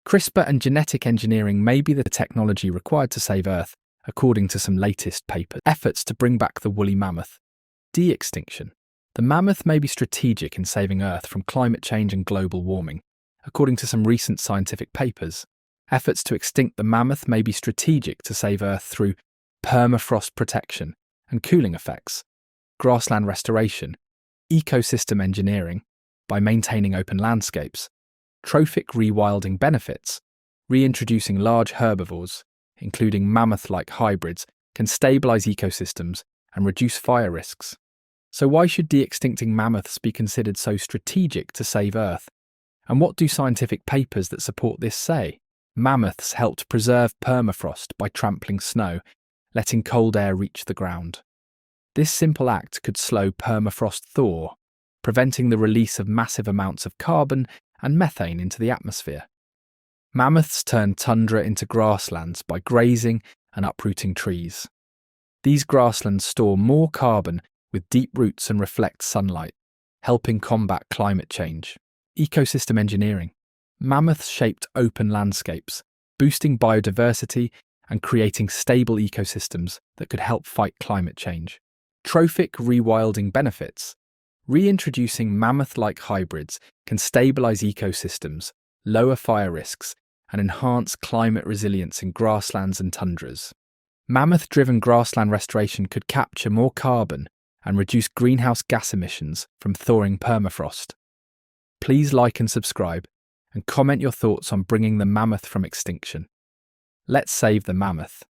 CRISPR and genetic engineering may be the technology required to save Earth, according to some latest papers. Efforts to bring back the woolly mammoth. De-extinction. The mammoth may be strategic in saving Earth from climate change and global warming, according to some recent scientific papers. Efforts to extinct the mammoth may be strategic to save Earth through permafrost protection and cooling effects, grassland restoration, ecosystem engineering by maintaining open landscapes, trophic rewilding benefits, reintroducing large herbivores, including mammoth-like hybrids, can stabilize ecosystems and reduce fire risks. So why should de-extincting mammoths be considered so strategic to save Earth? And what do scientific papers that support this say? Mammoths helped preserve permafrost by trampling snow, letting cold air reach the ground. This simple act could slow permafrost thaw, preventing the release of massive amounts of carbon and methane into the atmosphere. Mammoths turn tundra into grasslands by grazing and uprooting trees. These grasslands store more carbon with deep roots and reflect sunlight, helping combat climate change. Ecosystem engineering. Mammoths shaped open landscapes, boosting biodiversity and creating stable ecosystems that could help fight climate change. Trophic rewilding benefits. Reintroducing mammoth-like hybrids can stabilize ecosystems, lower fire risks, and enhance climate resilience in grasslands and tundras. Mammoth-driven grassland restoration could capture more carbon and reduce greenhouse gas emissions from thawing permafrost. Please like and subscribe, and comment your thoughts on bringing the mammoth from extinction. Let's save the mammoth.